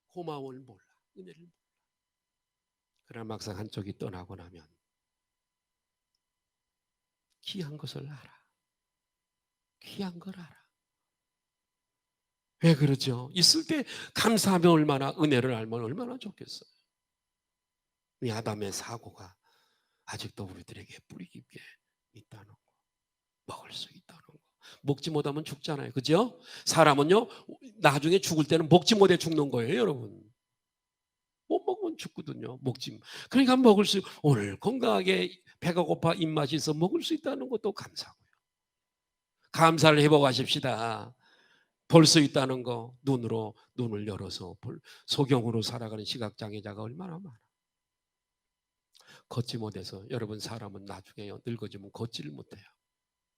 고마움을 몰라. 은혜를 몰라. 그러나 막상 한쪽이 떠나고 나면 귀한 것을 알아. 귀한 걸 알아. 왜 그러죠? 있을 때 감사하면 얼마나, 은혜를 알면 얼마나 좋겠어요. 이 아담의 사고가 아직도 우리들에게 뿌리 깊게 있다는 거, 먹을 수 있다는 거. 먹지 못하면 죽잖아요. 그죠? 사람은요, 나중에 죽을 때는 먹지 못해 죽는 거예요, 여러분. 못 먹으면 죽거든요. 그러니까 먹을 수, 오늘 건강하게 배가 고파 입맛이 있어 먹을 수 있다는 것도 감사하고요. 감사를 해보가십시다. 볼 수 있다는 거, 눈을 열어서 소경으로 살아가는 시각장애자가 얼마나 많아. 걷지 못해서, 여러분, 사람은 나중에 늙어지면 걷지를 못해요.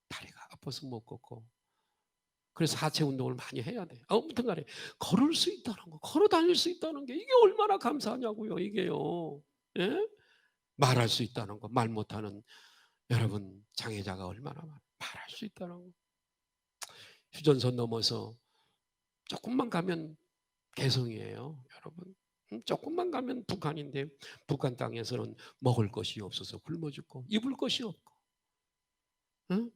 다리가 아파서 못 걷고. 그래서 하체 운동을 많이 해야 돼요. 아무튼 간에 걸을 수 있다는 거, 걸어 다닐 수 있다는 게 이게 얼마나 감사하냐고요, 이게요. 예? 말할 수 있다는 거, 말 못하는 여러분 장애자가 얼마나 많아. 말할 수 있다는 거. 휴전선 넘어서 조금만 가면 개성이에요, 여러분. 조금만 가면 북한인데, 북한 땅에서는 먹을 것이 없어서 굶어 죽고 입을 것이 없고, 응?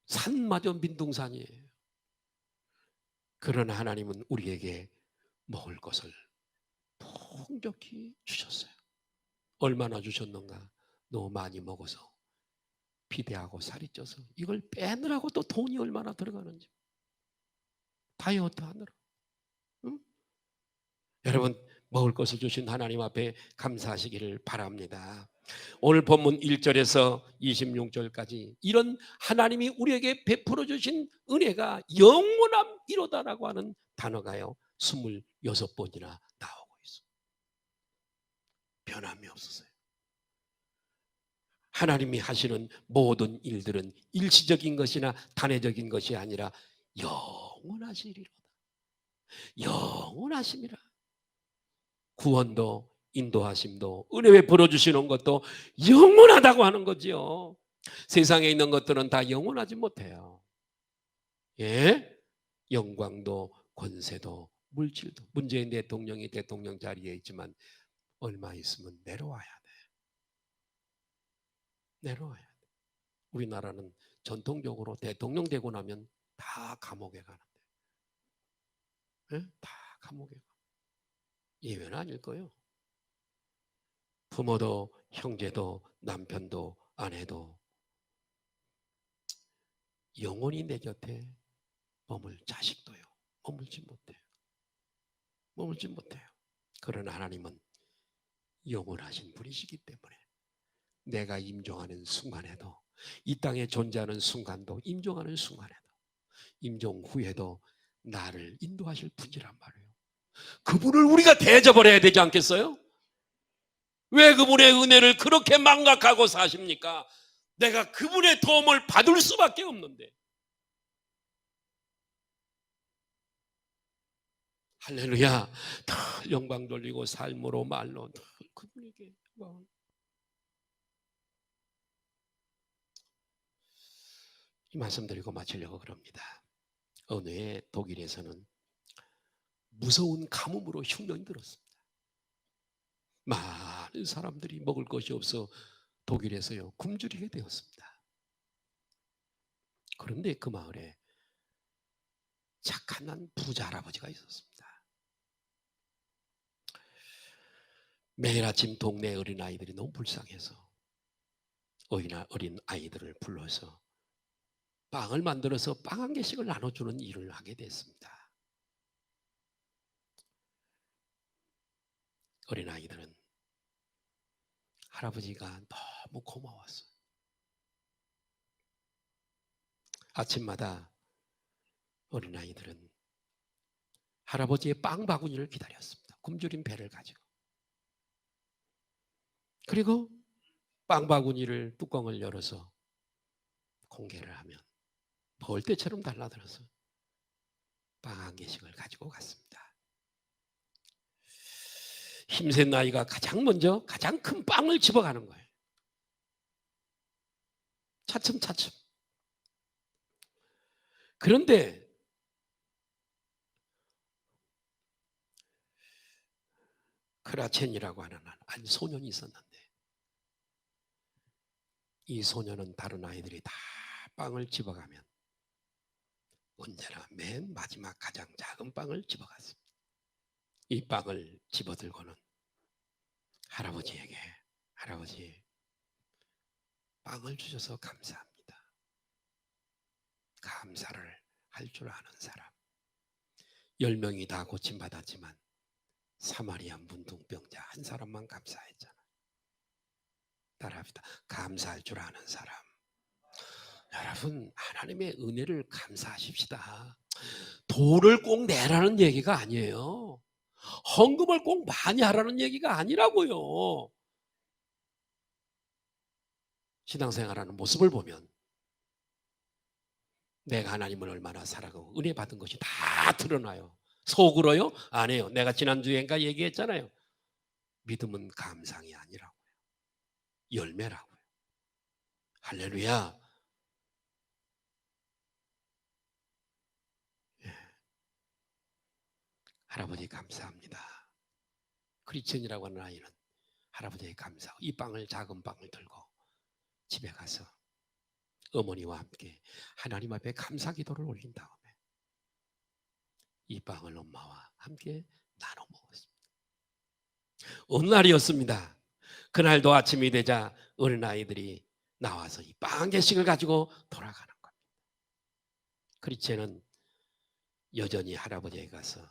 산마저 민둥산이에요. 그러나 하나님은 우리에게 먹을 것을 풍족히 주셨어요. 얼마나 주셨는가? 너무 많이 먹어서 비대하고 살이 쪄서 이걸 빼느라고 또 돈이 얼마나 들어가는지, 다이어트 하느라. 응? 여러분, 먹을 것을 주신 하나님 앞에 감사하시기를 바랍니다. 오늘 본문 1절에서 26절까지 이런 하나님이 우리에게 베풀어 주신 은혜가 영원함이로다라고 하는 단어가요 26번이나 나오고 있어요. 변함이 없었어요. 하나님이 하시는 모든 일들은 일시적인 것이나 단회적인 것이 아니라 영원하시리로다. 영원하심이라. 구원도 인도하심도 은혜 베풀어 주시는 것도 영원하다고 하는 거지요. 세상에 있는 것들은 다 영원하지 못해요. 예? 영광도 권세도 물질도. 문재인 대통령이 대통령 자리에 있지만 얼마 있으면 내려와야 돼. 내려와야 돼. 우리나라는 전통적으로 대통령 되고 나면 다 감옥에 가는데, 예? 다 감옥에 가. 예외는 아닐 거예요. 부모도 형제도 남편도 아내도 영원히 내 곁에 자식도요. 머물지 못해요. 머물지 못해요. 그러나 하나님은 영원하신 분이시기 때문에 내가 임종하는 순간에도, 이 땅에 존재하는 순간도, 임종하는 순간에도, 임종 후에도 나를 인도하실 분이란 말이에요. 그분을 우리가 대접을 해야 되지 않겠어요? 왜 그분의 은혜를 그렇게 망각하고 사십니까? 내가 그분의 도움을 받을 수밖에 없는데. 할렐루야. 다 영광 돌리고 삶으로 말로 다 그분에게 영광을. 이 말씀 드리고 마치려고 그럽니다. 어느 해 독일에서는 무서운 가뭄으로 흉년이 들었습니다. 많은 사람들이 먹을 것이 없어 독일에서요 굶주리게 되었습니다. 그런데 그 마을에 착한 한 부자 할아버지가 있었습니다. 매일 아침 동네 어린아이들이 너무 불쌍해서 어린 아이들을 불러서 빵을 만들어서 빵 한 개씩을 나눠주는 일을 하게 됐습니다. 어린아이들은 할아버지가 너무 고마웠어요. 아침마다 어린아이들은 할아버지의 빵 바구니를 기다렸습니다. 굶주린 배를 가지고. 그리고 빵 바구니를 뚜껑을 열어서 공개를 하면 벌떼처럼 달라들어서 빵 한 개씩을 가지고 갔습니다. 힘센 나이가 가장 먼저 가장 큰 빵을 집어가는 거예요. 차츰차츰. 그런데 크라첸이라고 하는 한 소년이 있었는데, 이 소년은 다른 아이들이 다 빵을 집어가면 언제나 맨 마지막 가장 작은 빵을 집어갔습니다. 이 빵을 집어들고는 할아버지에게, 할아버지, 빵을 주셔서 감사합니다. 감사를 할 줄 아는 사람. 10명이 다 고침받았지만 사마리아 문둥병자 한 사람만 감사했잖아. 따라합시다. 감사할 줄 아는 사람. 여러분, 하나님의 은혜를 감사하십시다. 돈을 꼭 내라는 얘기가 아니에요. 헌금을 꼭 많이 하라는 얘기가 아니라고요. 신앙생활하는 모습을 보면 내가 하나님을 얼마나 사랑하고 은혜 받은 것이 다 드러나요. 속으로요? 안 해요. 내가 지난주엔가 얘기했잖아요. 믿음은 감상이 아니라고요. 열매라고요. 할렐루야. 예. 할아버지 감사합니다. 크리스천이라고 하는 아이는 할아버지에게 감사하고 이 빵을, 작은 빵을 들고 집에 가서 어머니와 함께 하나님 앞에 감사 기도를 올린 다음에 이 빵을 엄마와 함께 나눠 먹었습니다. 어느 날이었습니다. 그날도 아침이 되자 어린아이들이 나와서 이 빵 한 개씩을 가지고 돌아가는 겁니다. 크리스천은 여전히 할아버지에게 가서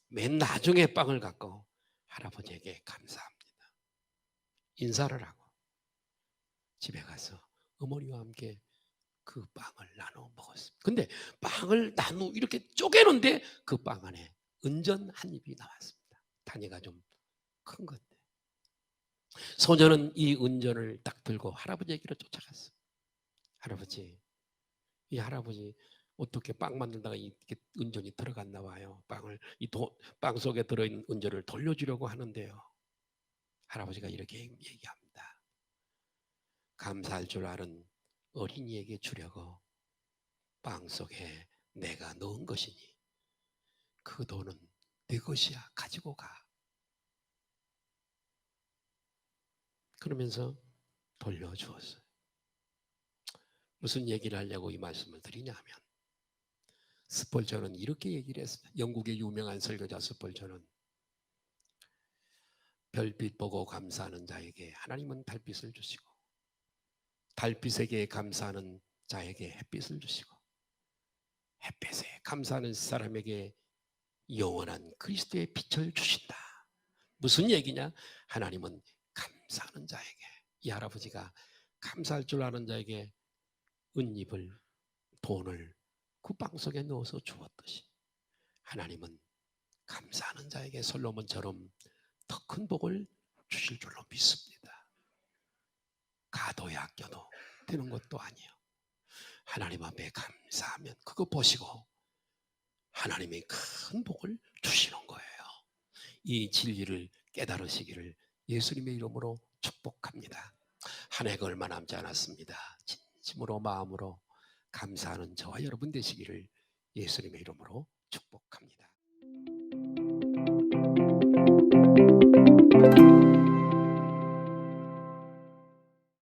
맨 나중에 빵을 갖고 할아버지에게 감사합니다. 인사를 하고 집에 가서 어머니와 함께 그 빵을 나눠 먹었습니다. 근데 빵을 이렇게 쪼개는데 그 빵 안에 은전 한 입이 나왔습니다. 단위가 좀 큰 건데. 소녀는 이 은전을 딱 들고 할아버지에게로 쫓아갔어요. 할아버지, 이 할아버지 어떻게 빵 만들다가 이렇게 은전이 들어갔나 봐요. 빵 속에 들어있는 은전을 돌려주려고 하는데요. 할아버지가 이렇게 얘기합니다. 감사할 줄 아는 어린이에게 주려고 빵 속에 내가 넣은 것이니 그 돈은 내 것이야. 가지고 가. 그러면서 돌려주었어요. 무슨 얘기를 하려고 이 말씀을 드리냐면 스펄전은 이렇게 얘기를 했습니다. 영국의 유명한 설교자 스펄전은 별빛 보고 감사하는 자에게 하나님은 달빛을 주시고 달빛에게 감사하는 자에게 햇빛을 주시고 햇빛에 감사하는 사람에게 영원한 그리스도의 빛을 주신다. 무슨 얘기냐? 하나님은 감사하는 자에게, 이 할아버지가 감사할 줄 아는 자에게 은잎을, 돈을 그 빵 속에 넣어서 주었듯이 하나님은 감사하는 자에게 솔로몬처럼 더 큰 복을 주실 줄로 믿습니다. 가도야 껴도 되는 것도 아니에요. 하나님 앞에 감사하면 그거 보시고 하나님이 큰 복을 주시는 거예요. 이 진리를 깨달으시기를 예수님의 이름으로 축복합니다. 한 해가 얼마 남지 않았습니다. 진심으로 마음으로 감사하는 저와 여러분 되시기를 예수님의 이름으로 축복합니다.